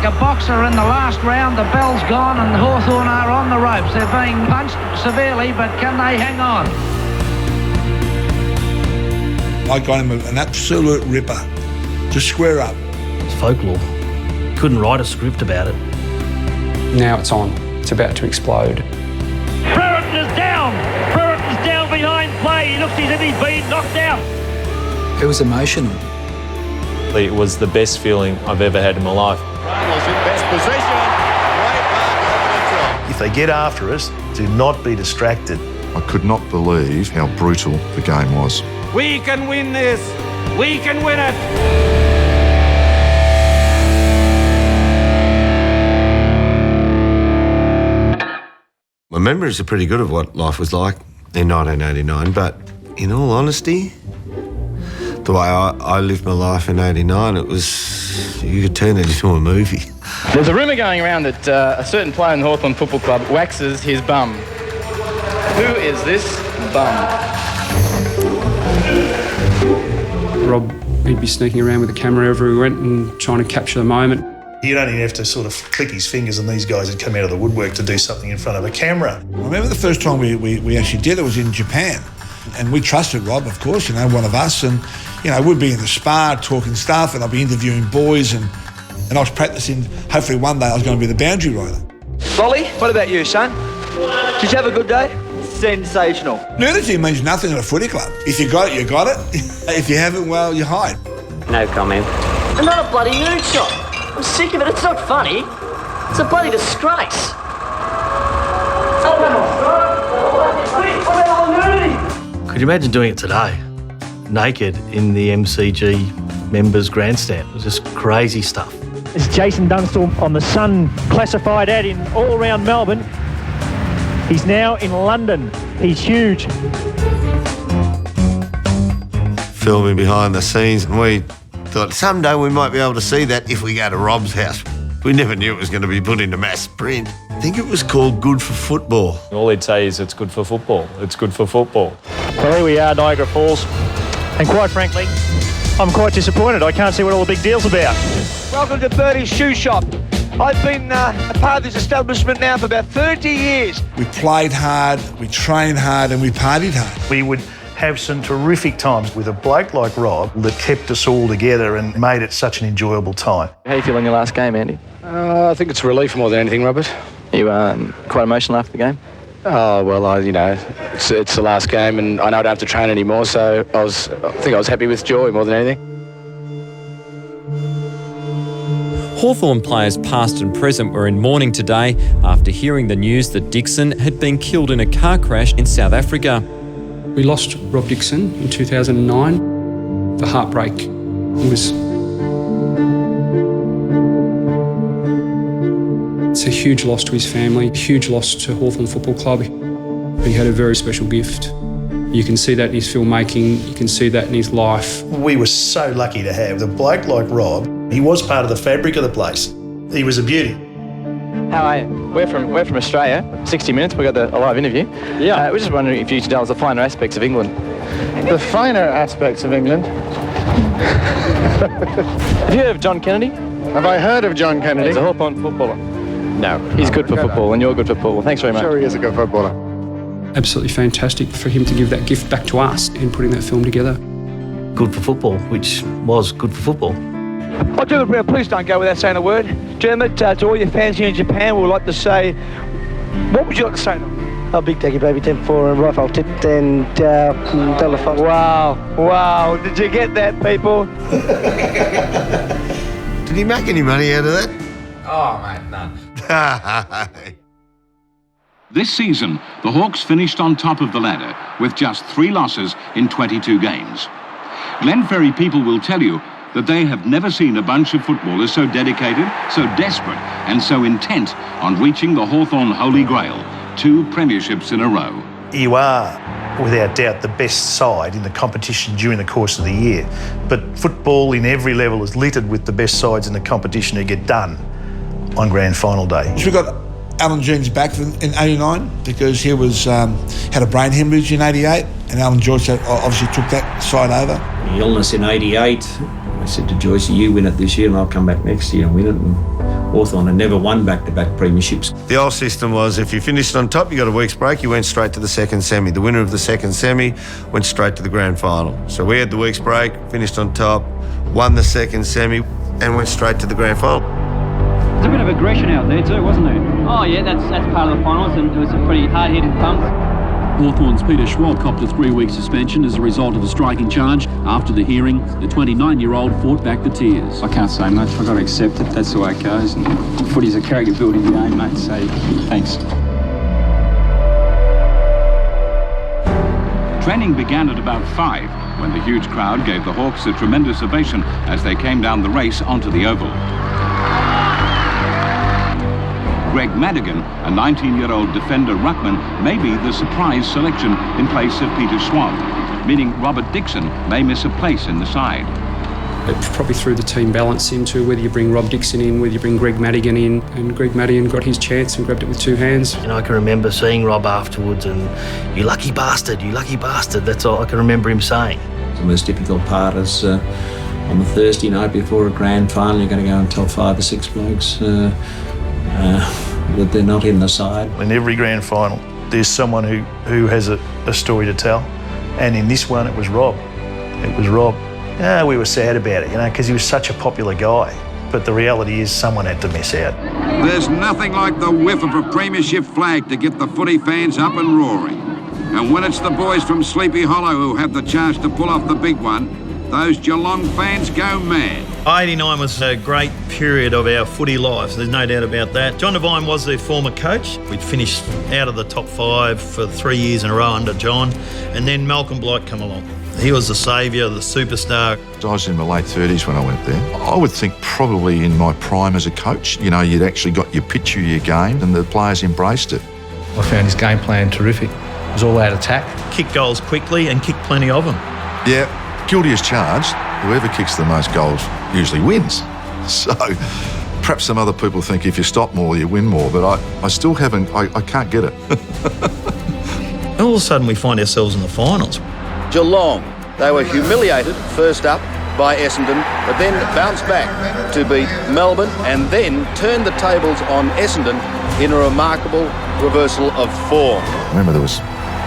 like a boxer in the last round. The bell's gone and Hawthorn are on the ropes. They're being punched severely, but can they hang on? I got him an absolute ripper to square up. It's folklore. Couldn't write a script about it. Now it's on. It's about to explode. Brereton is down. Brereton's down behind play. He looks as if he's been knocked out. It was emotional. It was the best feeling I've ever had in my life. Ramos in best position. Great mark over the top. If they get after us, do not be distracted. I could not believe how brutal the game was. We can win this. We can win it. My memories are pretty good of what life was like in 1989, but in all honesty, the way I lived my life in 89, it was, you could turn it into a movie. There's a rumour going around that a certain player in the Hawthorn Football Club waxes his bum. Who is this bum? Rob, he'd be sneaking around with a camera everywhere he went and trying to capture the moment. He'd only have to sort of click his fingers and these guys would come out of the woodwork to do something in front of a camera. I remember the first time we actually did it was in Japan. And we trusted Rob, of course, one of us. And, we'd be in the spa talking stuff and I'd be interviewing boys and I was practicing, hopefully one day I was going to be the boundary rider. Bolly, what about you, son? Did you have a good day? Sensational. Nudity means nothing at a footy club. If you got it, you got it. If you haven't, well, you hide. No comment. Another bloody nude shot. I'm sick of it. It's not funny. It's a bloody disgrace. Could you imagine doing it today? Naked in the MCG members' grandstand. It was just crazy stuff. It's Jason Dunstall on the Sun classified ad in all around Melbourne. He's now in London. He's huge. Filming behind the scenes, and we thought someday we might be able to see that if we go to Rob's house. We never knew it was going to be put into mass print. I think it was called Good for Football. All he'd say is, it's good for football. It's good for football. Well, here we are, Niagara Falls. And quite frankly, I'm quite disappointed. I can't see what all the big deal's about. Welcome to Birdie's Shoe Shop. I've been a part of this establishment now for about 30 years. We played hard, we trained hard and we partied hard. We would have some terrific times with a bloke like Rob that kept us all together and made it such an enjoyable time. How do you feel in your last game, Andy? I think it's a relief more than anything, Robert. You quite emotional after the game? Oh, well, it's the last game and I know I don't have to train anymore, so I think I was happy with joy more than anything. Hawthorn players past and present were in mourning today after hearing the news that Dixon had been killed in a car crash in South Africa. We lost Rob Dixon in 2009. The heartbreak was... It's a huge loss to his family, a huge loss to Hawthorn Football Club. He had a very special gift. You can see that in his filmmaking, you can see that in his life. We were so lucky to have a bloke like Rob. He was part of the fabric of the place. He was a beauty. How are you? We're from Australia. 60 Minutes, we got a live interview. Yeah. We're just wondering if you could tell us the finer aspects of England. The finer aspects of England? Have you heard of John Kennedy? Have I heard of John Kennedy? He's a Hawthorn footballer. No. He's good for football and you're good for football. Thanks very much. Sure he is a good footballer. Absolutely fantastic for him to give that gift back to us in putting that film together. Good for football, which was good for football. Oh, Dermot, please don't go without saying a word. Dermot, to all your fans here in Japan, we would like to say, what would you like to say to them? Oh, big thank you, baby. 10-4 and rifle tipped and $1. Wow. Did you get that, people? Did he make any money out of that? Oh, mate, none. This season, the Hawks finished on top of the ladder with just 3 losses in 22 games. Glenferrie people will tell you that they have never seen a bunch of footballers so dedicated, so desperate, and so intent on reaching the Hawthorn Holy Grail, 2 premierships in a row. You are, without doubt, the best side in the competition during the course of the year. But football in every level is littered with the best sides in the competition who get done on grand final day. So we got Alan Jones back in 89 because he was had a brain hemorrhage in 88 and Alan Joyce obviously took that side over. The illness in 88, I said to Joyce, you win it this year and I'll come back next year and win it. And Hawthorn had never won back-to-back premierships. The old system was if you finished on top, you got a week's break, you went straight to the second semi. The winner of the second semi went straight to the grand final. So we had the week's break, finished on top, won the second semi and went straight to the grand final. There's a bit of aggression out there too, wasn't there? Oh yeah, that's part of the finals, and it was a pretty hard-hitting punt. Hawthorn's Peter Schwab copped a 3-week suspension as a result of a striking charge. After the hearing, the 29-year-old fought back the tears. I can't say much. I've got to accept it. That's the way it goes. And footy's a character-building game, mate, so thanks. Training began at about 5 when the huge crowd gave the Hawks a tremendous ovation as they came down the race onto the oval. Greg Madigan, a 19-year-old defender ruckman, may be the surprise selection in place of Peter Schwab, meaning Robert Dixon may miss a place in the side. It probably threw the team balance into whether you bring Rob Dixon in, whether you bring Greg Madigan in, and Greg Madigan got his chance and grabbed it with 2 hands. I can remember seeing Rob afterwards and, you lucky bastard, that's all I can remember him saying. The most difficult part is on the Thursday night before a grand final, you're going to go and tell 5 or 6 blokes that they're not in the side. In every grand final, there's someone who has a story to tell. And in this one, it was Rob. It was Rob. Yeah, we were sad about it, because he was such a popular guy. But the reality is someone had to miss out. There's nothing like the whiff of a premiership flag to get the footy fans up and roaring. And when it's the boys from Sleepy Hollow who have the chance to pull off the big one, those Geelong fans go mad. 89 was a great period of our footy lives, there's no doubt about that. John Devine was their former coach. We'd finished out of the top 5 for 3 years in a row under John, and then Malcolm Blight come along. He was the saviour, the superstar. I was in my late 30s when I went there. I would think probably in my prime as a coach, you'd actually got your picture of your game and the players embraced it. I found his game plan terrific. It was all out attack. Kick goals quickly and kick plenty of them. Yeah, guilty as charged. Whoever kicks the most goals usually wins. So perhaps some other people think if you stop more, you win more, but I still haven't, I can't get it. All of a sudden we find ourselves in the finals. Geelong, they were humiliated first up by Essendon, but then bounced back to beat Melbourne and then turned the tables on Essendon in a remarkable reversal of form. Remember there was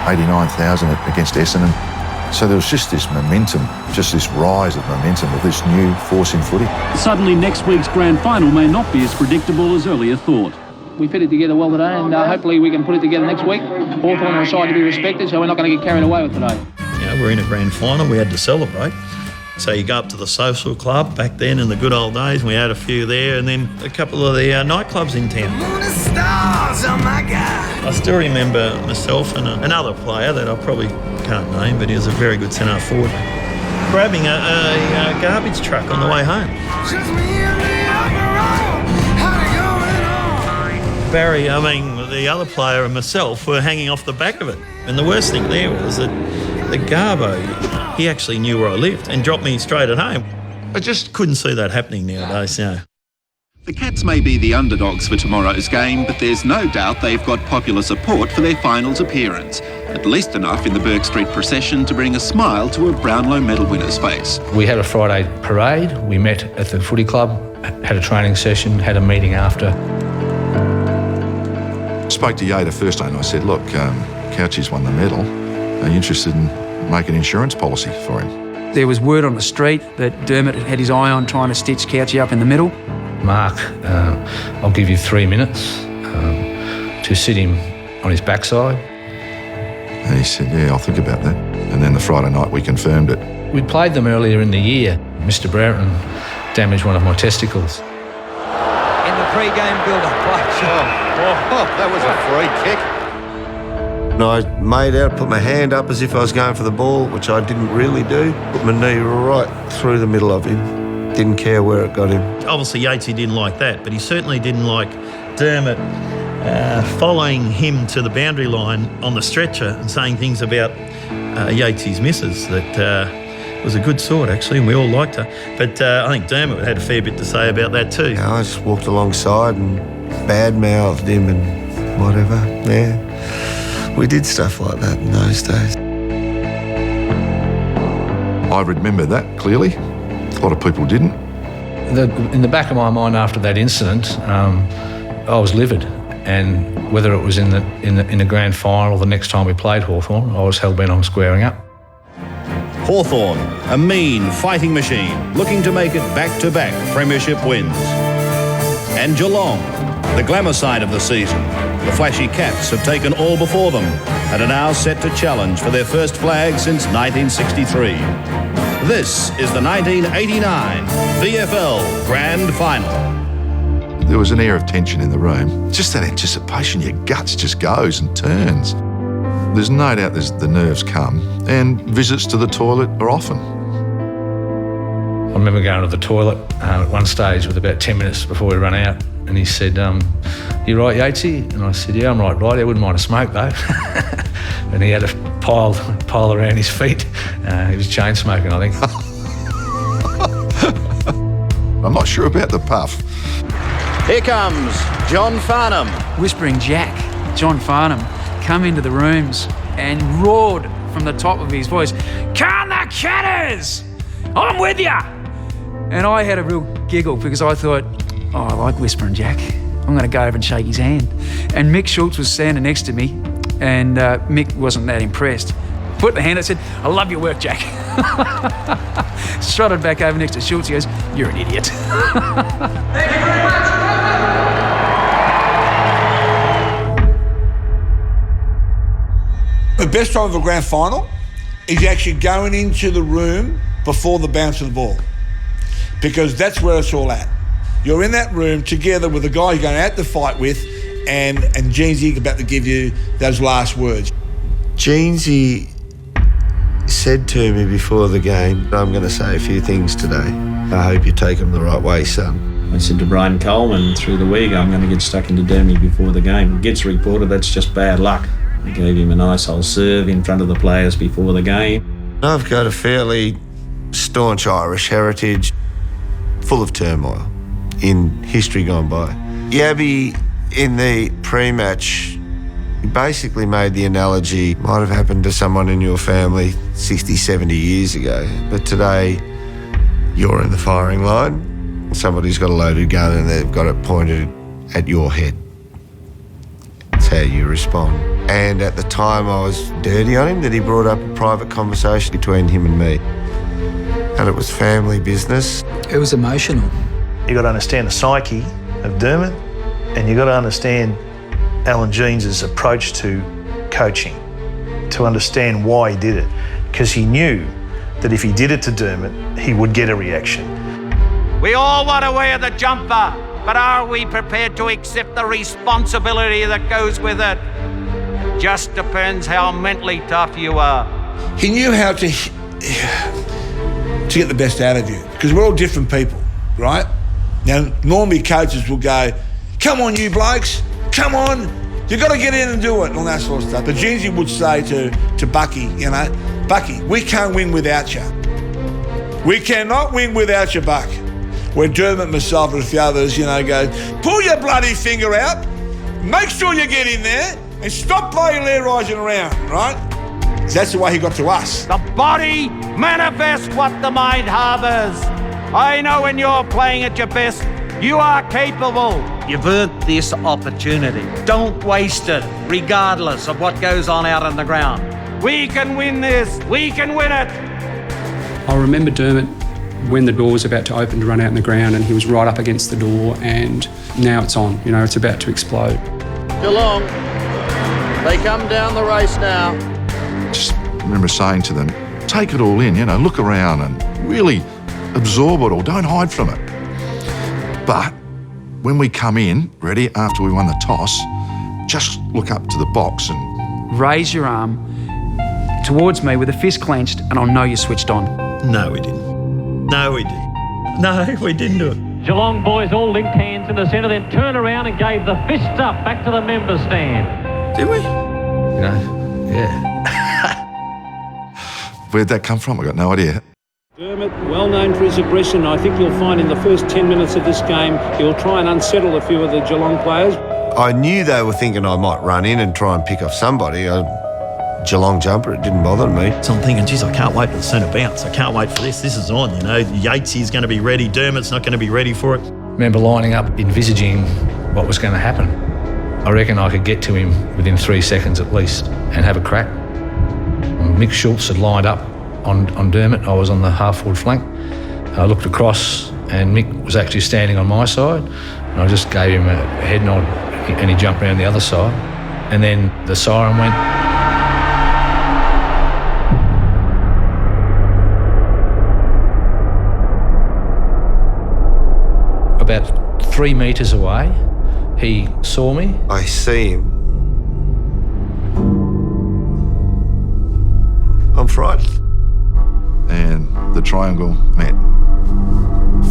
89,000 against Essendon. So there was just this momentum, just this rise of momentum of this new force in footy. Suddenly, next week's grand final may not be as predictable as earlier thought. We fit it together well today, and hopefully we can put it together next week. Hawthorn are a side to be respected, so we're not going to get carried away with today. We're in a grand final, we had to celebrate. So you go up to the social club back then in the good old days, we had a few there, and then a couple of the nightclubs in town. I still remember myself and another player that I probably can't name, but he was a very good centre forward, grabbing a garbage truck on the way home. Barry, the other player and myself were hanging off the back of it. And the worst thing there was that the Garbo, he actually knew where I lived and dropped me straight at home. I just couldn't see that happening nowadays, The Cats may be the underdogs for tomorrow's game, but there's no doubt they've got popular support for their finals appearance. At least enough in the Burke Street procession to bring a smile to a Brownlow medal winner's face. We had a Friday parade. We met at the footy club, had a training session, had a meeting after. I spoke to Yater first day and I said, look, Couchy's won the medal. Are you interested in making an insurance policy for him? There was word on the street that Dermot had his eye on trying to stitch Couchy up in the middle. Mark, I'll give you 3 minutes to sit him on his backside. And he said, yeah, I'll think about that. And then the Friday night we confirmed it. We played them earlier in the year. Mr. Brereton damaged one of my testicles. In the pre-game build-up. That was a free kick. And I made out, put my hand up as if I was going for the ball, which I didn't really do. Put my knee right through the middle of him. Didn't care where it got him. Obviously, Yatesy didn't like that, but he certainly didn't like Dermot following him to the boundary line on the stretcher and saying things about Yatesy's missus that was a good sort, actually, and we all liked her. But I think Dermot had a fair bit to say about that too. Yeah, I just walked alongside and bad-mouthed him and whatever, yeah. We did stuff like that in those days. I remember that clearly. A lot of people didn't. In the back of my mind after that incident, I was livid, and whether it was in the grand final or the next time we played Hawthorn, I was hell-bent on squaring up. Hawthorn, a mean fighting machine, looking to make it back-to-back premiership wins. And Geelong, the glamour side of the season. The flashy Cats have taken all before them and are now set to challenge for their first flag since 1963. This is the 1989 VFL Grand Final. There was an air of tension in the room. Just that anticipation, your guts just goes and turns. There's no doubt the nerves come, and visits to the toilet are often. I remember going to the toilet at one stage with about 10 minutes before we ran out, and he said, "You right, Yatesy?" And I said, "Yeah, I'm right. I wouldn't mind a smoke, though." And he had a pile around his feet. He was chain smoking, I think. I'm not sure about the puff. Here comes John Farnham. Whispering Jack, John Farnham, come into the rooms and roared from the top of his voice, "Can the Catters! I'm with ya!" And I had a real giggle because I thought, oh, I like Whispering Jack. I'm going to go over and shake his hand. And Mick Schultz was standing next to me, and Mick wasn't that impressed. Put the hand, I said, "I love your work, Jack." Strutted back over next to Schultz. He goes, "You're an idiot." Thank you very much. The best time of a grand final is actually going into the room before the bounce of the ball, because that's where it's all at. You're in that room together with the guy you're going out to fight with, and Jeansy about to give you those last words. Jeansy said to me before the game, "I'm going to say a few things today. I hope you take them the right way, son." I said to Brian Coleman through the week, "I'm going to get stuck into Dermy before the game." It gets reported that's just bad luck. I gave him a nice old serve in front of the players before the game. I've got a fairly staunch Irish heritage, full of turmoil in history gone by. Yabby, in the pre-match, basically made the analogy, might have happened to someone in your family 60, 70 years ago, but today you're in the firing line. Somebody's got a loaded gun and they've got it pointed at your head. That's how you respond. And at the time I was dirty on him that he brought up a private conversation between him and me. And it was family business. It was emotional. You got to understand the psyche of Dermot, and you got to understand Alan Jeans's approach to coaching, to understand why he did it, because he knew that if he did it to Dermot, he would get a reaction. We all want to wear the jumper, but are we prepared to accept the responsibility that goes with it? Just depends how mentally tough you are. He knew how to get the best out of you, because we're all different people, right? Now, normally coaches will go, "Come on, you blokes, come on, you got to get in and do it," and all that sort of stuff. But Jeansy would say to Bucky, "Bucky, we can't win without you. We cannot win without you, Buck." Where Dermot, myself, and a few others, go, "Pull your bloody finger out, make sure you get in there, and stop playing Leroy's around," right? That's the way he got to us. The body manifests what the mind harbours. I know when you're playing at your best, you are capable. You've earned this opportunity. Don't waste it, regardless of what goes on out on the ground. We can win this. We can win it. I remember Dermot when the door was about to open to run out in the ground, and he was right up against the door, and now it's on. It's about to explode. Geelong, they come down the race now. Just remember saying to them, take it all in, look around and really absorb it all, don't hide from it. But when we come in, ready, after we won the toss, just look up to the box and... Raise your arm towards me with a fist clenched, and I'll know you switched on. No, we didn't. No, we didn't. No, we didn't do it. Geelong boys all linked hands in the centre, then turned around and gave the fist up back to the members' stand. Did we? Yeah. Where'd that come from? I got no idea. Dermot, well known for his aggression. I think you'll find in the first 10 minutes of this game, he'll try and unsettle a few of the Geelong players. I knew they were thinking I might run in and try and pick off somebody. I Geelong jumper, it didn't bother me. So I'm thinking, geez, I can't wait for the centre bounce. I can't wait for this. This is on, you know. Yatesy's going to be ready. Dermott's not going to be ready for it. Remember lining up, envisaging what was going to happen. I reckon I could get to him within 3 seconds at least and have a crack. Mick Schultz had lined up on Dermott. I was on the half-forward flank. I looked across and Mick was actually standing on my side. And I just gave him a head nod and he jumped around the other side. And then the siren went. About 3 metres away, he saw me. I see him. I'm frightened. And the triangle met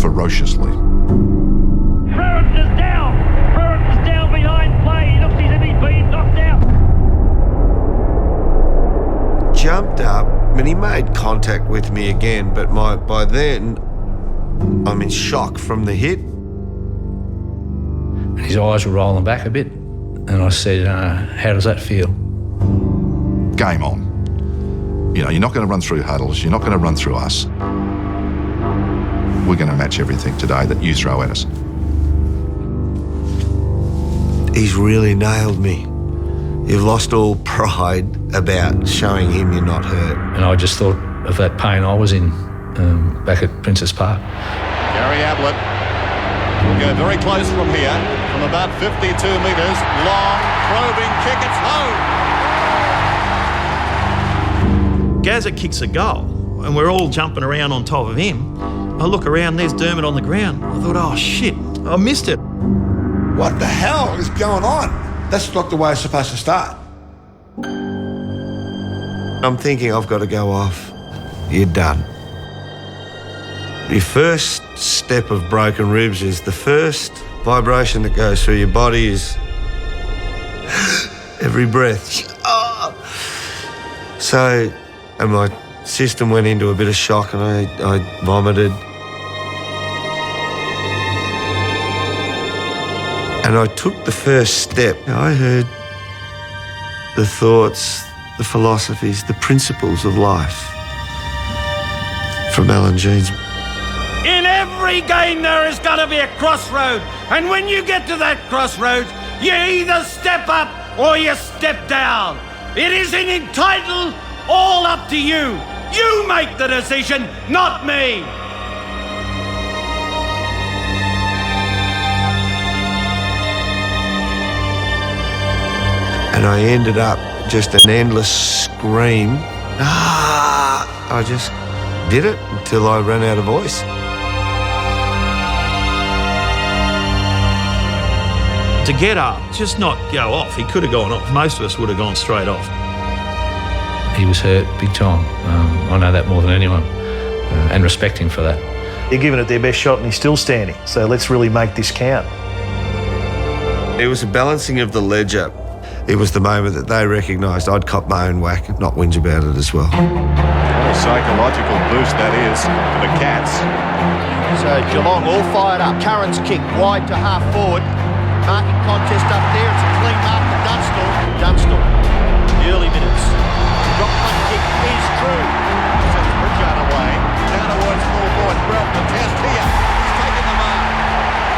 ferociously. Ferrets is down. Ferrets is down behind play. He looks as if he's been knocked out. Jumped up, and he made contact with me again, but by then, I'm in shock from the hit. His eyes were rolling back a bit, and I said, how does that feel? Game on. You know, you're not going to run through huddles, you're not going to run through us. We're going to match everything today that you throw at us. He's really nailed me. You've lost all pride about showing him you're not hurt. And I just thought of that pain I was in back at Princess Park. Gary Ablett will go very close from here, from about 52 metres. Long, probing kick, it's home. Gazza kicks a goal and we're all jumping around on top of him. I look around, there's Dermott on the ground. I thought, oh shit, I missed it. What the hell is going on? That's not the way it's supposed to start. I'm thinking I've got to go off. You're done. Your first step of broken ribs is the first vibration that goes through your body is every breath. So, and my system went into a bit of shock and I vomited. And I took the first step. I heard the thoughts, the philosophies, the principles of life from Alan Jeans. In every game there is going to be a crossroad, and when you get to that crossroads, you either step up or you step down. It isn't entitled, all up to you. You make the decision, not me. And I ended up just an endless scream. I just did it until I ran out of voice. To get up, just not go off. He could have gone off. Most of us would have gone straight off. He was hurt big time. I know that more than anyone, and respect him for that. They're giving it their best shot and he's still standing. So let's really make this count. It was a balancing of the ledger. It was the moment that they recognised I'd cop my own whack and not whinge about it as well. What a psychological boost that is for the Cats. So Geelong all fired up. Curran's kick wide to half forward. Marking contest up there. It's a clean mark to Dunstall. The early minutes. Drop punt kick is true. Sends Pritchard away. Down towards full forward. Brett, the test here. He's taken the mark.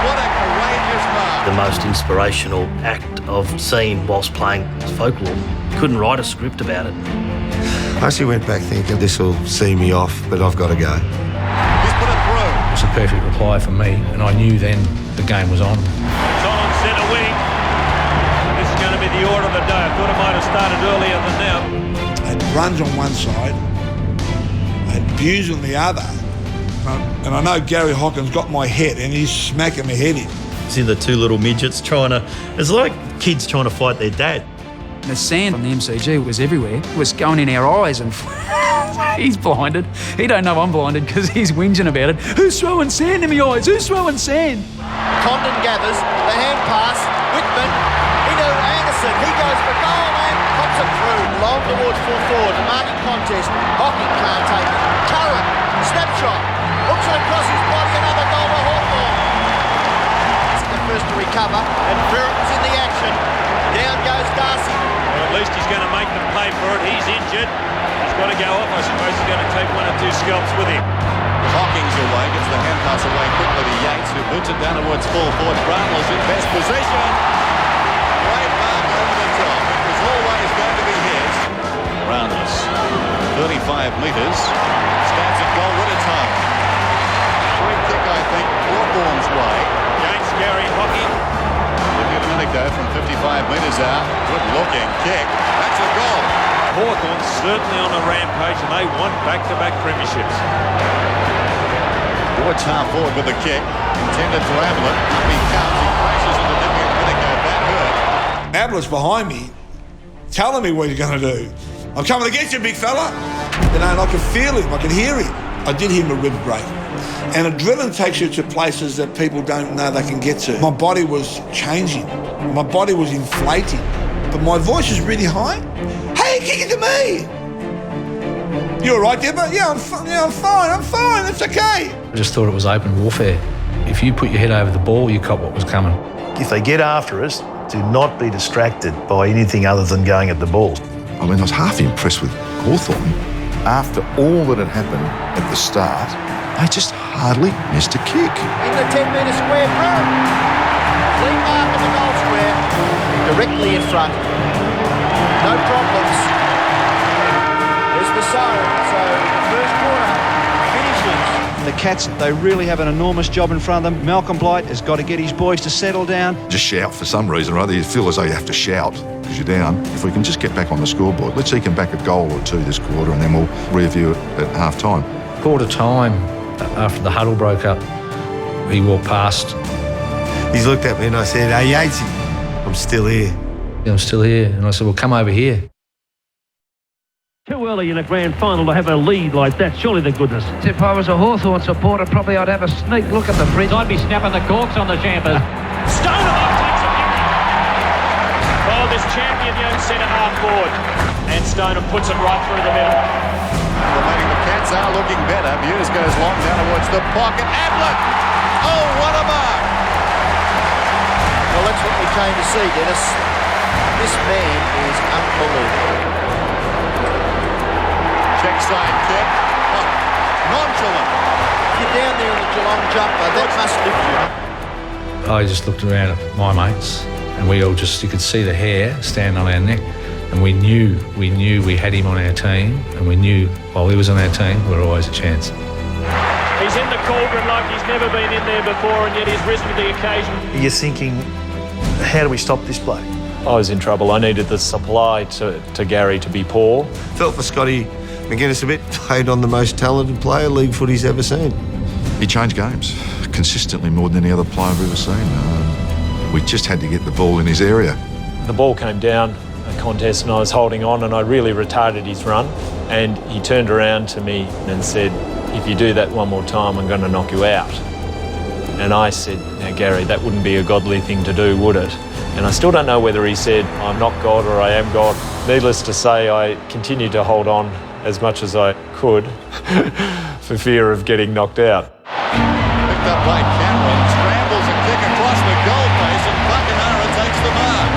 What a courageous mark. The most inspirational act I've seen whilst playing folklore. Couldn't write a script about it. I actually went back thinking this will see me off, but I've got to go. He's put it through. It was a perfect reply for me, and I knew then the game was on. It's on centre wing. And this is going to be the order of the day. I thought it might have started earlier than now. I had runs on one side, I had views on the other, and I know Gary Hawkins got my head and he's smacking my head in. See the two little midgets trying to... It's like kids trying to fight their dad. The sand on the MCG was everywhere. It was going in our eyes and he's blinded. He don't know I'm blinded because he's whinging about it. Who's throwing sand in my eyes? Who's throwing sand? Condon gathers, the hand pass, Whitman, into Anderson. He goes for goal and pops it through. Long towards full forward, the marking contest. Hocking can't take it. Curran, snapshot, hooks it across his body, another goal to Hawthorn. It's the first to recover, and Ferret was in the action. Down goes Darcy. Well, at least he's going to make them pay for it. He's injured. He's got to go off. I suppose he's going to take one or two scalps with him. Hawking's away, gets the hand pass away quickly to Yates, who boots it down towards full forward. Brownell's in best position. Great mark over the top. It was always going to be his. Brownell's 35 metres. Stands at goal when it's home. Free kick, I think, Hawthorn's way. Against Gary Hawking. Looking a minute ago from 55 metres out. Good looking kick. That's a goal. Hawthorn certainly on a rampage, and they want back-to-back premierships. Ward's half forward with the kick. Intended for Ablett. Up he comes. He crashes into Nicky and Whittaker. That hurt. Ablett's behind me, telling me what he's going to do. I'm coming to get you, big fella. You know, and I could feel him. I could hear him. I did hear my rib break. And adrenaline takes you to places that people don't know they can get to. My body was changing. My body was inflating. But my voice is really high. Hey, kick it to me! You all right, Deborah? Yeah, I'm fine. It's okay. I just thought it was open warfare. If you put your head over the ball, you caught what was coming. If they get after us, do not be distracted by anything other than going at the ball. I mean, I was half impressed with Hawthorn. After all that had happened at the start, they just hardly missed a kick. In the 10-metre square, Brown. Clean mark in the goal square. Directly in front. No problems. There's the siren. So the first quarter finishes. The Cats, they really have an enormous job in front of them. Malcolm Blight has got to get his boys to settle down. Just shout for some reason or other. You feel as though you have to shout because you're down. If we can just get back on the scoreboard, let's eke back a goal or two this quarter and then we'll review it at half-time. Quarter time, after the huddle broke up, he walked past. He's looked at me and I said, "Hey, Yatesy, I'm still here." I'm still here. And I said, well, come over here. Too early in a grand final to have a lead like that, surely the goodness. If I was a Hawthorn supporter, probably I'd have a sneak look at the fridge. I'd be snapping the corks on the champers. Stoner takes a kick. Oh, this champion young centre-half forward. And Stoner puts it right through the middle. The Cats are looking better. Hughes goes long down towards the pocket. Ablett! Oh, what a mark! Well, that's what we came to see, Dennis. This man is unbelievable. Check side kick. Oh, nonchalant. If you're down there in the Geelong jumper, that must lift you. I just looked around at my mates and we all just, you could see the hair stand on our neck and we knew we had him on our team and we knew while he was on our team, we were always a chance. He's in the cauldron like he's never been in there before and yet he's risen to the occasion. You're thinking, how do we stop this bloke? I was in trouble. I needed the supply to Gary to be poor. Felt for Scotty McGuinness a bit. Played on the most talented player league footy's ever seen. He changed games consistently more than any other player I've ever seen. We just had to get the ball in his area. The ball came down a contest and I was holding on and I really retarded his run and he turned around to me and said, "If you do that one more time, I'm going to knock you out." And I said, "Now, Gary, that wouldn't be a godly thing to do, would it?" And I still don't know whether he said, "I'm not God" or "I am God." Needless to say, I continued to hold on as much as I could for fear of getting knocked out. Picked up by Cameron, scrambles a kick across the goal face and Buckenara takes the mark.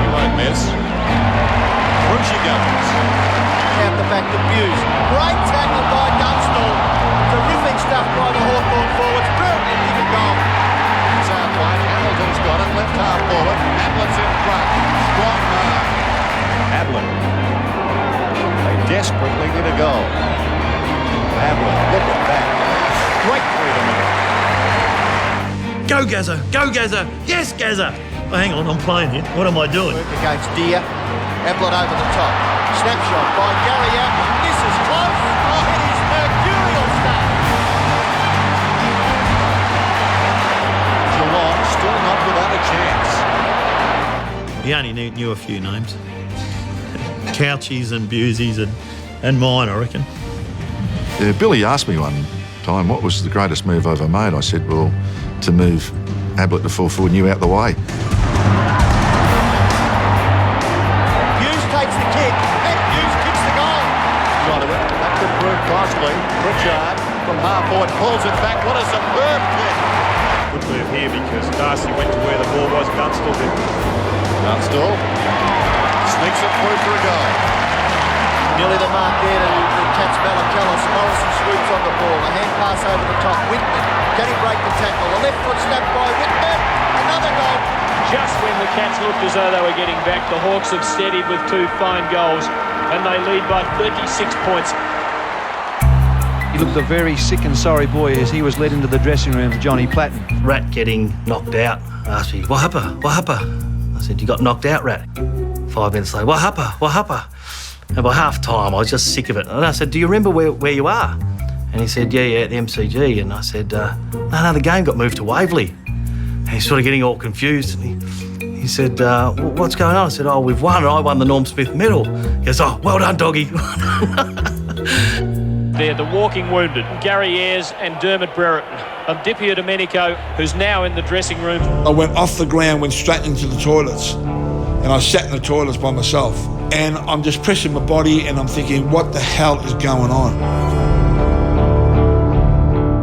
He won't miss. Through she goes. Out the back to Hughes. Great tackle by Dunstall. Terrific stuff by the Hawthorn forwards. Brilliant kick and goal. It's out wide. Hamilton's got it. Left half forward. Ablett's in front. Strong mark. Ablett. They desperately need a goal. Ablett, look at that. Straight through the middle. Go, Gazza! Go, Gazza! Yes, Gazza! Oh, hang on, I'm playing here. What am I doing? Work against Deer. Ablett over the top. Snapshot by Gary Ablett. This is close. Oh, it is mercurial stuff. Geelong still not without a chance. He only knew a few names. Couchies and Buseys and mine, I reckon. Yeah, Billy asked me one time, what was the greatest move I ever made? I said, well, to move Ablett to full forward and you out the way. Hughes takes the kick, and Hughes kicks the goal. Trying to win. That could prove costly. Pritchard from half forward pulls it back. What a superb kick. Good move here because Darcy went to where the ball was. Dunstall did. Dunstall sneaks it through for a goal. Nearly the mark there to the Cats Ballachellis. Morrison swoops on the ball. A hand pass over the top. Whitman, can he break the tackle? The left foot snapped by Whitman. Another goal. Just when the Cats looked as though they were getting back, the Hawks have steadied with 2 fine goals and they lead by 36 points. He looked a very sick and sorry boy as he was led into the dressing room of Johnny Platten. Rat getting knocked out asked me, "What happened? What happened?" I said, "You got knocked out, Rat." 5 minutes later, "What happened? What happened?" And by half time, I was just sick of it. And I said, "Do you remember where you are?" And he said, yeah, at the MCG. And I said, no, the game got moved to Waverley. And he's sort of getting all confused. And he said, what's going on? I said, oh, we've won. I won the Norm Smith medal. He goes, oh, well done, doggy. They're the walking wounded, Gary Ayres and Dermot Brereton. Adipia Domenico, who's now in the dressing room. I went off the ground, went straight into the toilets, and I sat in the toilets by myself. And I'm just pressing my body and I'm thinking, what the hell is going on?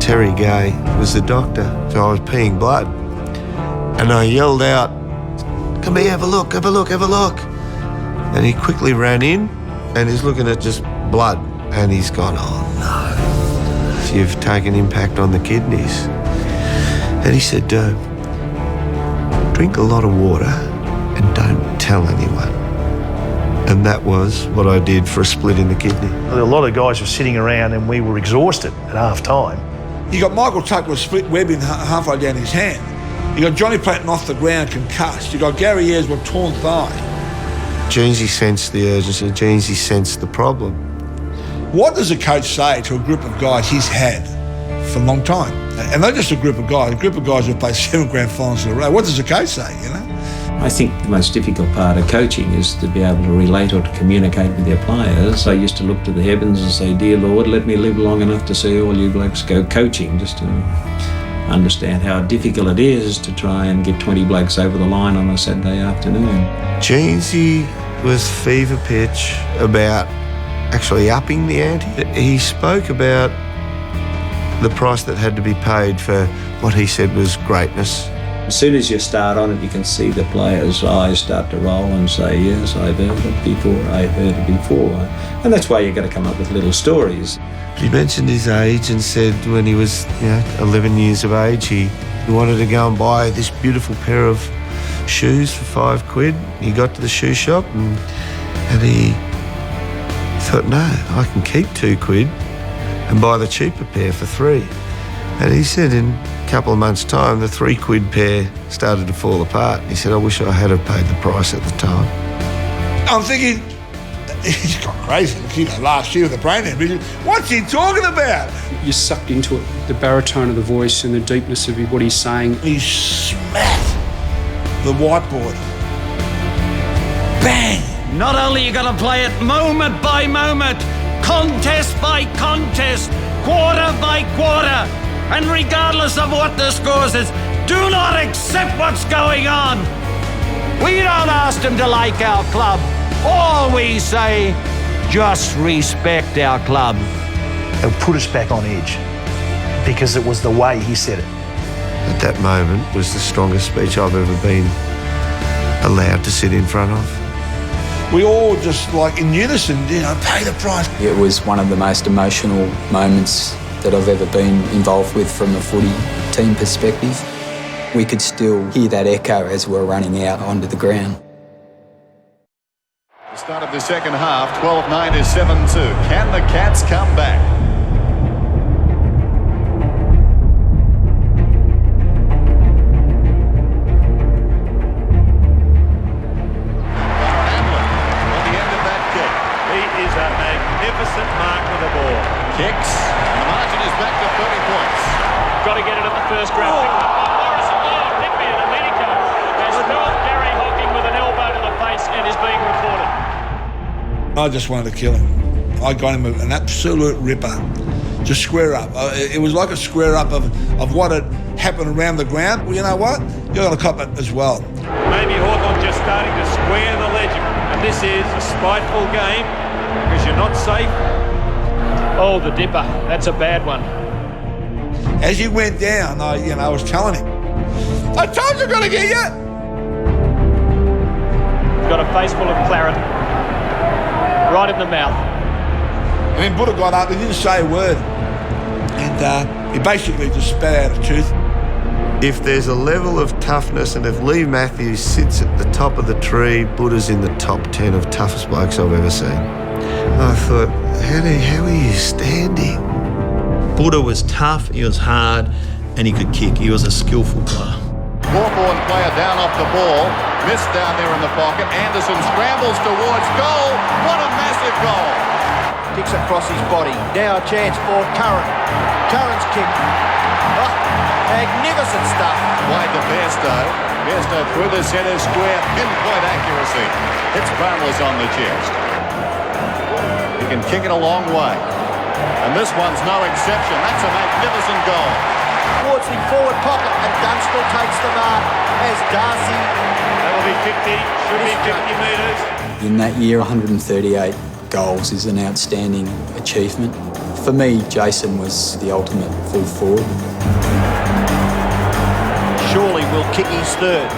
Terry Gay was the doctor, so I was peeing blood. And I yelled out, "Come here, have a look, have a look, have a look." And he quickly ran in and he's looking at just blood. And he's gone, "Oh no, you've taken impact on the kidneys." And he said, "Drink a lot of water and don't tell anyone." And that was what I did for a split in the kidney. A lot of guys were sitting around and we were exhausted at half time. You got Michael Tuck with a split webbing halfway down his hand. You got Johnny Platten off the ground concussed. You got Gary Ayres with torn thigh. Jeansy sensed the urgency. Jeansy sensed the problem. What does a coach say to a group of guys he's had for a long time? And not just a group of guys who've played 7 grand finals in a row. What does a coach say, you know? I think the most difficult part of coaching is to be able to relate or to communicate with your players. I used to look to the heavens and say, "Dear Lord, let me live long enough to see all you blokes go coaching," just to understand how difficult it is to try and get 20 blokes over the line on a Saturday afternoon. Jeansy was fever pitch about actually upping the ante. He spoke about the price that had to be paid for what he said was greatness. As soon as you start on it, you can see the players' eyes start to roll and say, "Yes, I've heard it before, I've heard it before." And that's why you've got to come up with little stories. He mentioned his age and said when he was 11 years of age, he wanted to go and buy this beautiful pair of shoes for £5. He got to the shoe shop and he thought, no, I can keep £2 and buy the cheaper pair for £3. And he said in a couple of months' time, the £3 pair started to fall apart. He said, I wish I had have paid the price at the time. I'm thinking, he's gone crazy. Last year with the brain injury, what's he talking about? You're sucked into it, the baritone of the voice and the deepness of what he's saying. He smacked the whiteboard. Bang! Not only you got to play it moment by moment, contest by contest, quarter by quarter, and regardless of what the scores is, do not accept what's going on. We don't ask them to like our club. All we say, just respect our club. It put us back on edge because it was the way he said it. At that moment was the strongest speech I've ever been allowed to sit in front of. We all just like in unison, pay the price. It was one of the most emotional moments that I've ever been involved with from a footy team perspective. We could still hear that echo as we're running out onto the ground. The start of the second half, 12-9 is 7-2. Can the Cats come back? Magnificent mark with the ball. Kicks. The margin is back to 30 points. Got to get it at the first grab. Picked up by Morrison. Oh, Nippy and Domenico has felt Gary Hocking with an elbow to the face and is being reported. I just wanted to kill him. I got him an absolute ripper. Just square up. It was like a square up of what had happened around the ground. Well, you know what? You've got to cop it as well. Maybe Hawthorn just starting to square the legend. And this is a spiteful game. Because you're not safe. Oh, the dipper. That's a bad one. As he went down, I was telling him, I told you I'm going to get you. Got a face full of claret. Right in the mouth. And then Buddha got up, he didn't say a word. And he basically just spat out a tooth. If there's a level of toughness, and if Lee Matthews sits at the top of the tree, Buddha's in the top 10 of toughest blokes I've ever seen. I thought, how are you standing? Buddha was tough, he was hard, and he could kick. He was a skillful player. Hawthorn player down off the ball, missed down there in the pocket. Anderson scrambles towards goal. What a massive goal! Kicks across his body. Now a chance for Curran. Curran's kick. Oh, magnificent stuff. Wide to Bairstow. Bairstow through the centre square. Pinpoint accuracy. Hits Barnless on the chest. He can kick it a long way. And this one's no exception. That's a magnificent goal. Towards the forward pocket, and Dunstall takes the mark as Darcy. That'll be 50, should be 50 metres. In that year, 138 goals is an outstanding achievement. For me, Jason was the ultimate full forward. Surely will kick his third,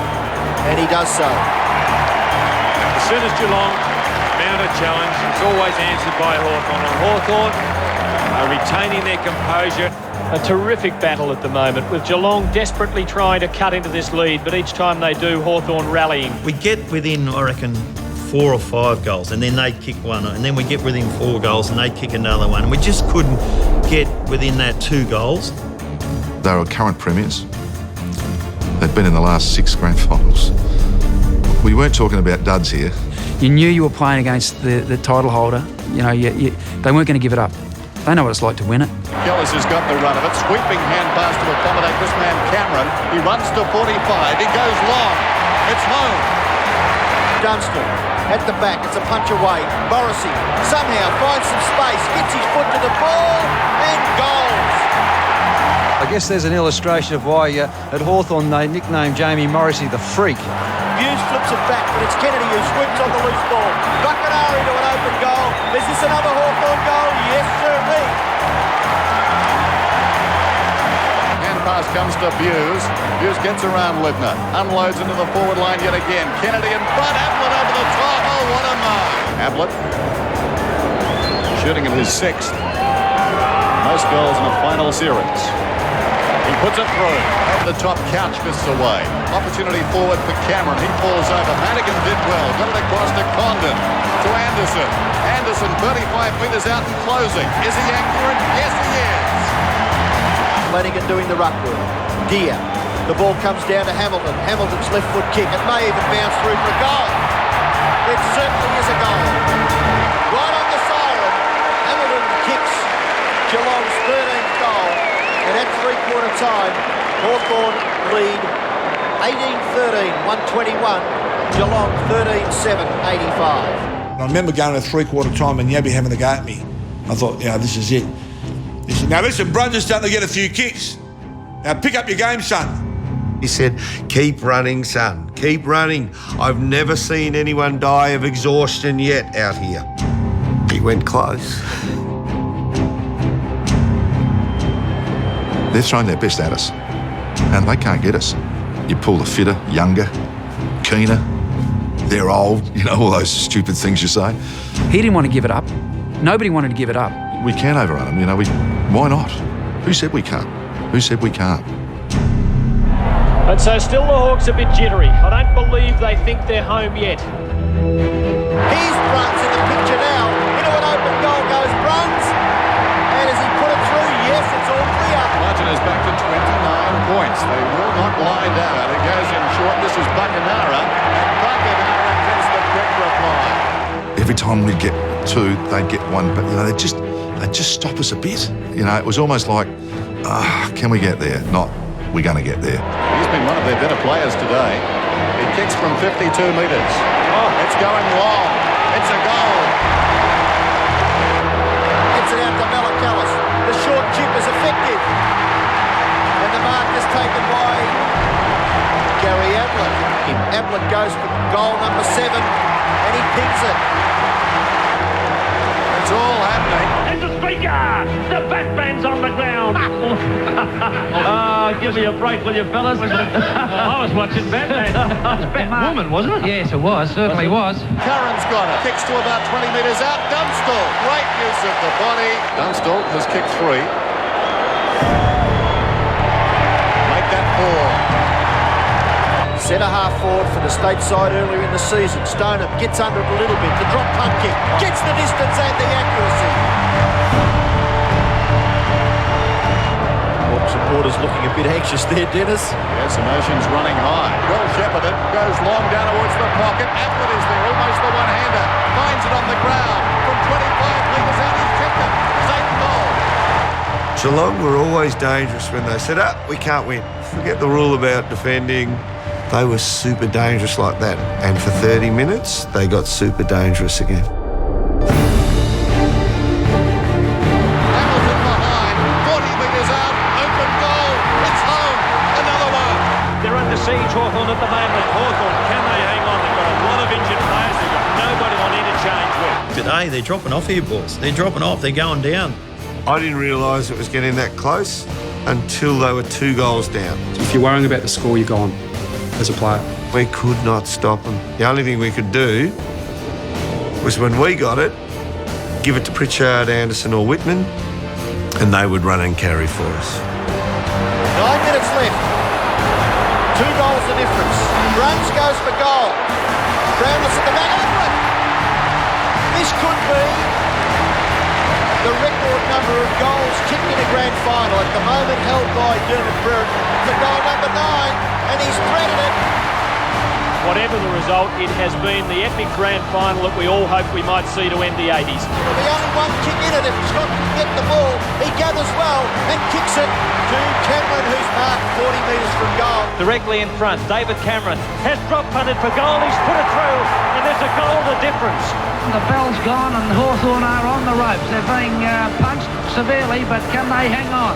and he does so. As soon as Geelong mount a challenge, it's always answered by Hawthorn. And Hawthorn are retaining their composure. A terrific battle at the moment, with Geelong desperately trying to cut into this lead, but each time they do, Hawthorn rallying. We get within, I reckon, 4 or 5 goals, and then they'd kick one, and then we get within 4 goals and they'd kick another one. We just couldn't get within that 2 goals. They were current premiers. They'd been in the last 6 grand finals. We weren't talking about duds here. You knew you were playing against the title holder. You know, they weren't going to give it up. They know what it's like to win it. Kellis has got the run of it. Sweeping hand pass to accommodate this man Cameron. He runs to 45. He goes long. It's home. Dunstall at the back. It's a punch away. Morrissey somehow finds some space. Gets his foot to the ball and goals. I guess there's an illustration of why at Hawthorn they nicknamed Jamie Morrissey the Freak. Hughes flips it back, but it's Kennedy who swoops on the loose ball. Buckenari to an open goal. Is this another Hawthorn goal? Yes, certainly. Hand pass comes to Buse. Buse gets around Libner. Unloads into the forward line yet again. Kennedy in front. Ablett over the top. Oh, what a mark. Ablett shooting at his 6th. Most goals in a final series. He puts it through. Over the top, Couch misses away. Opportunity forward for Cameron. He falls over. Madigan did well. Got it across to Condon. To Anderson. Anderson 35 metres out and closing. Is he accurate? Yes, he is. Flanagan doing the ruck work. Deer. The ball comes down to Hamilton. Hamilton's left foot kick. It may even bounce through for a goal. It certainly is a goal. Right on the siren. Hamilton kicks Geelong's 13th goal. And at three-quarter time, Hawthorn lead 18-13, 121. Geelong 13-7, 85. I remember going to three-quarter time and Yabby having a go at me. I thought, yeah, this is it. He said, now listen, Brun's starting to get a few kicks. Now pick up your game, son. He said, keep running, son, keep running. I've never seen anyone die of exhaustion yet out here. He went close. They're throwing their best at us, and they can't get us. You pull the fitter, younger, keener, they're old, you know, all those stupid things you say. He didn't want to give it up. Nobody wanted to give it up. We can overrun them, you know, why not? Who said we can't? Who said we can't? And so still the Hawks a bit jittery. I don't believe they think they're home yet. Here's Bruns in the picture now. Into an open goal goes Bruns. And has he put it through? Yes, it's all clear. Martin is back to 29 points. They will not lie down. It goes in short. This is Buckenara. And Buckenara gets the quick reply. Every time we get 2, they'd get 1, but you know, they'd just stop us a bit. You know, it was almost like, can we get there? Not, we're going to get there. He's been one of their better players today. He kicks from 52 metres. Oh, it's going long. It's a goal. Gets it out to Malakalis. The short chip is effective. And the mark is taken by Gary Ablett. Ablett goes for goal number 7 and he pings it. It's all happening. It's a streaker! The Batman's on the ground! Oh, give me a break, will you, fellas? I was watching Batman. It was Batwoman, wasn't it? Yes, it was. Certainly was. Curran's got it. Kicks to about 20 metres out. Dunstall. Great use of the body. Dunstall has kicked 3. Make that 4. Centre half forward for the state side earlier in the season. Stoneham gets under it a little bit. The drop punt kick gets the distance and the accuracy. Hawk supporters looking a bit anxious there, Dennis. Yes, emotions running high. Well shepherded. Goes long down towards the pocket. Ablett is there. Almost the one-hander. Finds it on the ground. From 25 metres out, he's kicked it. His 8th goal. Geelong were always dangerous when they said, we can't win. Forget the rule about defending. They were super dangerous like that. And for 30 minutes, they got super dangerous again. Hamilton behind. 40 metres out. Open goal. It's home. Another one. They're under siege, Hawthorn, at the moment. Hawthorn, can they hang on? They've got a lot of injured players. They've got nobody on interchange with. Today, they're dropping off here, boys. They're dropping off. They're going down. I didn't realise it was getting that close until they were 2 goals down. If you're worrying about the score, you're gone as a player. We could not stop them. The only thing we could do was when we got it, give it to Pritchard, Anderson or Whitman, and they would run and carry for us. 9 minutes left. 2 goals the difference. Bruns goes for goal. Brownless at the back. Ablett! This could be the record number of goals kicked in a grand final, at the moment held by Dermot Brereton for goal number 9. And he's threaded it. Whatever the result, it has been the epic grand final that we all hoped we might see to end the 80s. Well, the only one kick in it. If Scott can get the ball, he gathers well and kicks it to Cameron, who's marked 40 metres from goal. Directly in front, David Cameron has drop punted for goal. He's put it through, and there's a goal the difference. The bell's gone and Hawthorn are on the ropes. They're being punched severely, but can they hang on?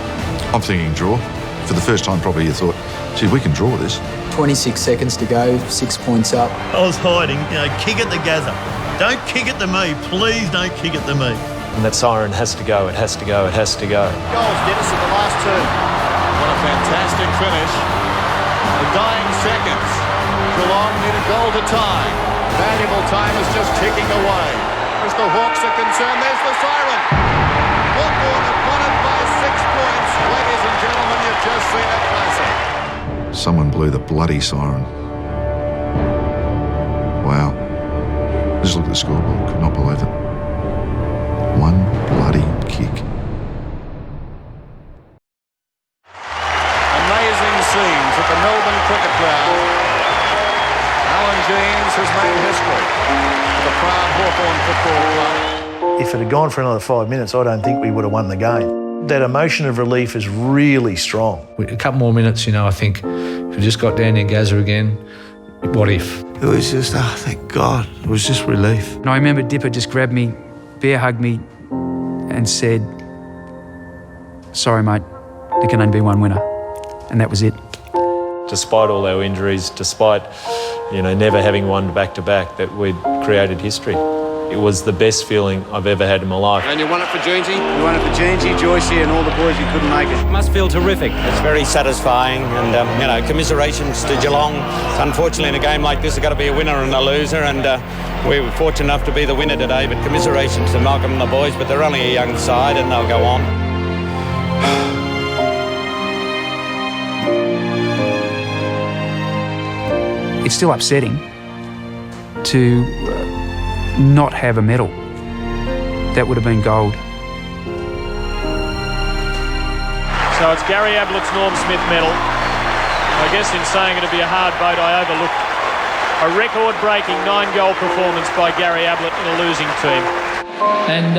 I'm thinking draw. For the first time, probably you thought, gee, we can draw this. 26 seconds to go, 6 points up. I was hiding, kick at the Gazza. Don't kick it to me. Please don't kick it to me. And that siren has to go. It has to go. It has to go. Goals, Dennis, in the last 2. What a fantastic finish. The dying seconds. Geelong need a goal to tie. Valuable time is just ticking away. As the Hawks are concerned, there's the siren. Hawthorn have won it by 6 points. Ladies and gentlemen, you've just seen a classic. Someone blew the bloody siren. Wow. Just look at the scoreboard. Could not believe it. 1 bloody kick. Amazing scenes at the Melbourne Cricket Ground. Alan Jeans has made history for the proud Hawthorn Football Club. If it had gone for another 5 minutes, I don't think we would have won the game. That emotion of relief is really strong. A couple more minutes, I think if we just got down near Gazza again, what if? It was just, thank God, it was just relief. And I remember Dipper just grabbed me, bear hugged me and said, sorry mate, there can only be one winner. And that was it. Despite all our injuries, despite, never having won back-to-back, that we'd created history. It was the best feeling I've ever had in my life. And you won it for Jeansy, you won it for Jeansy, Joycey and all the boys who couldn't make it. Must feel terrific. It's very satisfying and, commiserations to Geelong. Unfortunately, in a game like this, there's got to be a winner and a loser, and we were fortunate enough to be the winner today, but commiserations to Malcolm and the boys, but they're only a young side and they'll go on. It's still upsetting to not have a medal. That would have been gold. So it's Gary Ablett's Norm Smith medal. I guess in saying it'd be a hard vote, I overlooked a record-breaking 9-goal performance by Gary Ablett in a losing team. And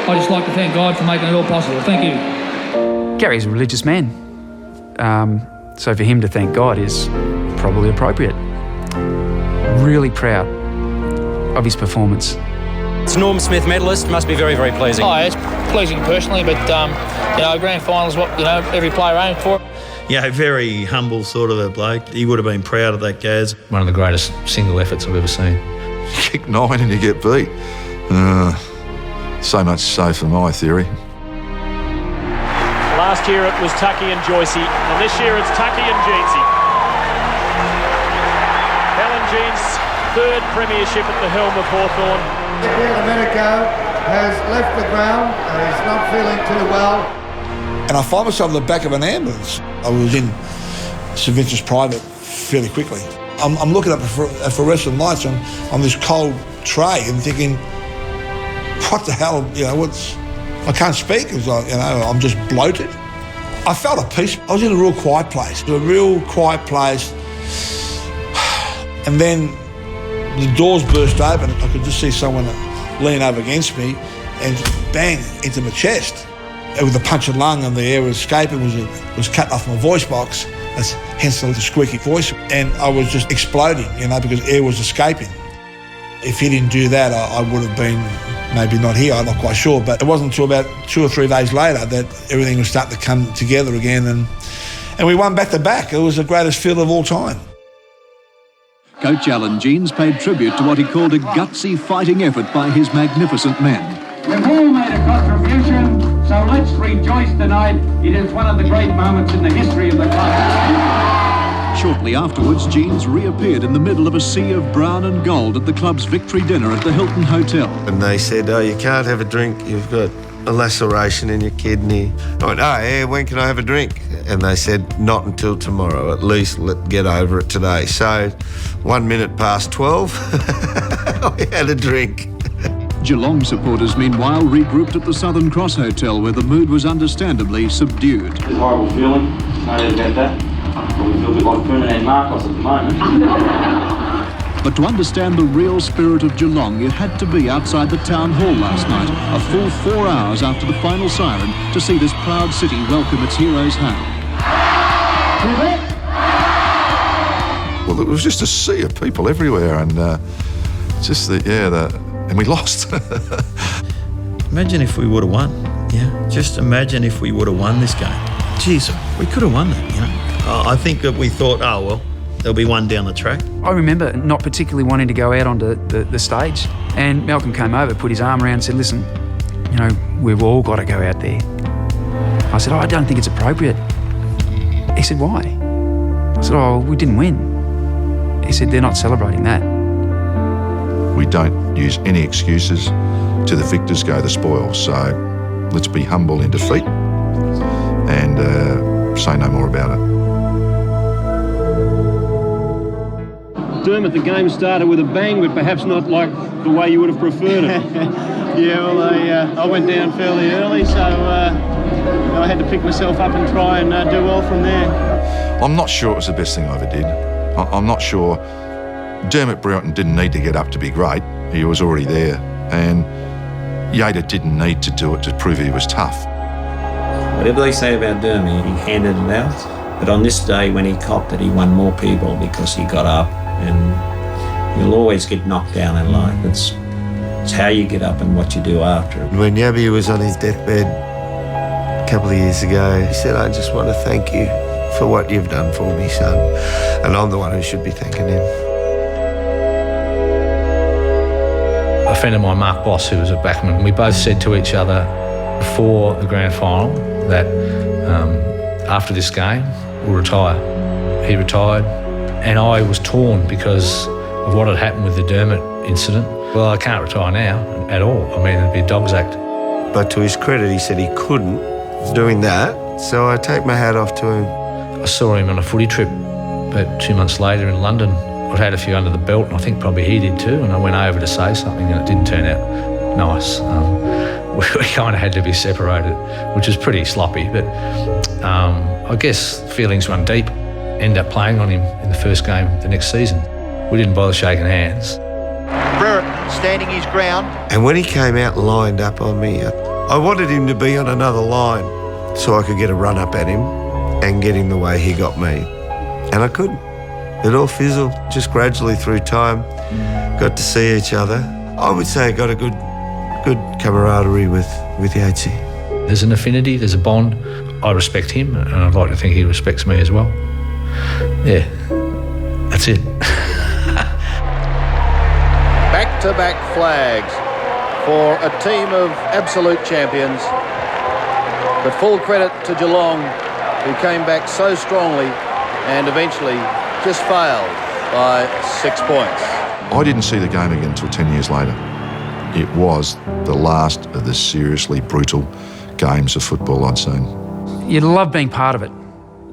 I'd just like to thank God for making it all possible. Thank you. Gary's a religious man. So for him to thank God is probably appropriate. Really proud of his performance. It's Norm Smith medalist, must be very, very pleasing. Oh, it's pleasing personally, but grand final is what every player aims for. Very humble sort of a bloke. He would have been proud of that, Gaz. One of the greatest single efforts I've ever seen. Kick 9 and you get beat. So much so for my theory. Last year it was Tucky and Joycey, and this year it's Tucky and Jeansy. Alan Jeans' third premiership at the helm of Hawthorn. Domenico has left the ground. He's not feeling too well. And I find myself in the back of an ambulance. I was in St Vincent's Private fairly quickly. I'm looking up for fluorescent lights on this cold tray and thinking, what the hell, I can't speak. It was like, I'm just bloated. I felt at peace. I was in a real quiet place. And then the doors burst open. I could just see someone lean over against me and bang into my chest. With a punctured lung and the air was escaping, was cutting off my voice box. That's hence the squeaky voice. And I was just exploding, because air was escaping. If he didn't do that, I would have been maybe not here, I'm not quite sure. But it wasn't until about 2 or 3 days later that everything was starting to come together again. And we won back-to-back. It was the greatest feel of all time. Coach Alan Jeans paid tribute to what he called a gutsy fighting effort by his magnificent men. We've all made a contribution, so let's rejoice tonight. It is one of the great moments in the history of the club. Shortly afterwards, Jeans reappeared in the middle of a sea of brown and gold at the club's victory dinner at the Hilton Hotel. And they said, you can't have a drink, you've got a laceration in your kidney. I went, when can I have a drink? And they said, not until tomorrow, at least get over it today. So 1 minute past 12, we had a drink. Geelong supporters, meanwhile, regrouped at the Southern Cross Hotel, where the mood was understandably subdued. It's a horrible feeling, no doubt about that. Probably feel a bit like Ferdinand Marcos at the moment. But to understand the real spirit of Geelong, you had to be outside the town hall last night, a full 4 hours after the final siren, to see this proud city welcome its heroes home. Well, it was just a sea of people everywhere, and and we lost. Imagine if we would have won. Yeah, just imagine if we would have won this game. Jeez, we could have won that. I think that we thought, there'll be one down the track. I remember not particularly wanting to go out onto the stage, and Malcolm came over, put his arm around and said, listen, we've all got to go out there. I said, I don't think it's appropriate. He said, why? I said, we didn't win. He said, they're not celebrating that. We don't use any excuses. To the victors go the spoils. So let's be humble in defeat and say no more about it. Dermot, the game started with a bang, but perhaps not like the way you would have preferred it. Yeah, well, I went down fairly early, so I had to pick myself up and try and do well from there. I'm not sure it was the best thing I ever did. I'm not sure. Dermot Brereton didn't need to get up to be great. He was already there. And Yater didn't need to do it to prove he was tough. Whatever they say about Dermy, he handed it out. But on this day, when he copped it, he won more people because he got up. And you'll always get knocked down in life. It's how you get up and what you do after. When Yabby was on his deathbed a couple of years ago, he said, I just want to thank you for what you've done for me, son. And I'm the one who should be thanking him. A friend of mine, Mark Boss, who was a backman, we both said to each other before the grand final that after this game, we'll retire. He retired, and I was torn because of what had happened with the Dermot incident. Well, I can't retire now at all. I mean, it'd be a dog's act. But to his credit, he said he couldn't doing that, so I take my hat off to him. I saw him on a footy trip about 2 months later in London. I'd had a few under the belt, and I think probably he did too, and I went over to say something, and it didn't turn out nice. We kind of had to be separated, which was pretty sloppy, but I guess feelings run deep. Ended up playing on him in the first game the next season. We didn't bother shaking hands. Brereton standing his ground. And when he came out and lined up on me, I wanted him to be on another line so I could get a run up at him and get him the way he got me. And I couldn't. It all fizzled just gradually through time. Got to see each other. I would say I got a good camaraderie with Yatesy. There's an affinity, there's a bond. I respect him, and I'd like to think he respects me as well. Yeah, that's it. Back-to-back flags for a team of absolute champions. But full credit to Geelong, who came back so strongly and eventually just failed by 6 points. I didn't see the game again until 10 years later. It was the last of the seriously brutal games of football I'd seen. You love being part of it.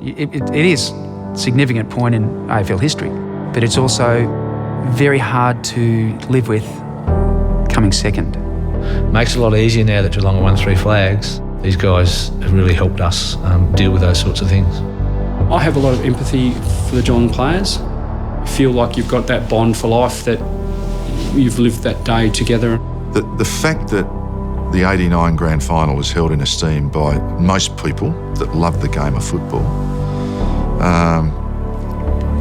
It is a significant point in AFL history, but it's also very hard to live with coming second. Makes it a lot easier now that Geelong have won 3 flags. These guys have really helped us deal with those sorts of things. I have a lot of empathy for the Geelong players. I feel like you've got that bond for life, that you've lived that day together. The fact that the '89 grand final was held in esteem by most people that love the game of football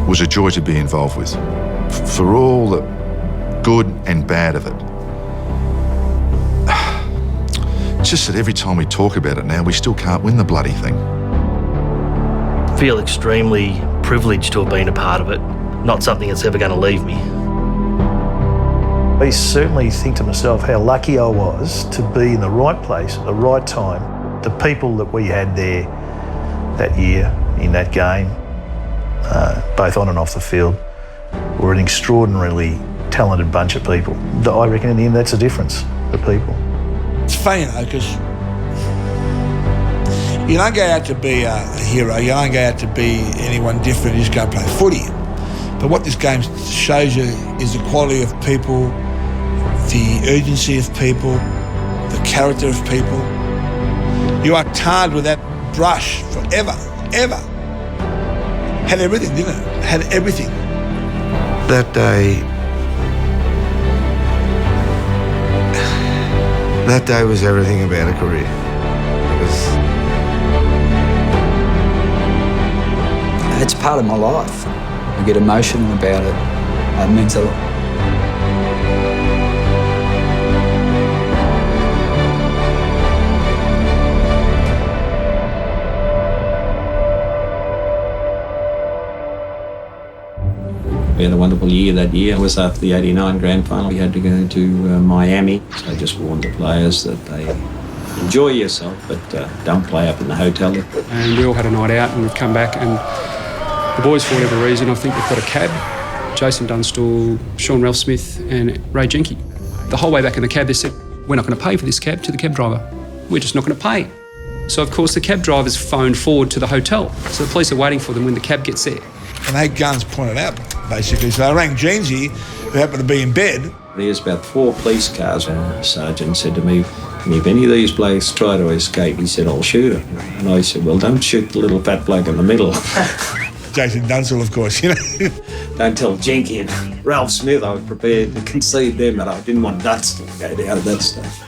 was a joy to be involved with. For all the good and bad of it. It's just that every time we talk about it now, we still can't win the bloody thing. I feel extremely privileged to have been a part of it. Not something that's ever going to leave me. I certainly think to myself how lucky I was to be in the right place at the right time. The people that we had there that year in that game, both on and off the field, were an extraordinarily talented bunch of people. I reckon in the end that's the difference, the people. It's funny though, because you don't go out to be a hero, you don't go out to be anyone different, you just go and play footy. But what this game shows you is the quality of people, the urgency of people, the character of people. You are tarred with that brush forever, ever. Had everything, didn't it? Had everything. That day was everything about a career. It's part of my life. I get emotional about it. It means a lot. We had a wonderful year that year. It was after the '89 grand final. We had to go to Miami. So I just warned the players that they enjoy yourself, but don't play up in the hotel. And we all had a night out, and we've come back, and the boys, for whatever reason, I think we've got a cab. Jason Dunstall, Sean Ralph-Smith and Ray Jenke. The whole way back in the cab, they said, we're not going to pay for this cab, to the cab driver. We're just not going to pay. So, of course, the cab drivers phoned forward to the hotel. So the police are waiting for them when the cab gets there. And they had guns pointed out, basically. So I rang Jeansy, who happened to be in bed. There's about 4 police cars. The sergeant said to me, if any of these blokes try to escape, he said, I'll shoot them. And I said, well, don't shoot the little fat bloke in the middle. Jason Dunstall, of course, you know. Don't tell Jenke and Ralph Smith I was prepared to concede them, but I didn't want Dunstall to go down to that stuff.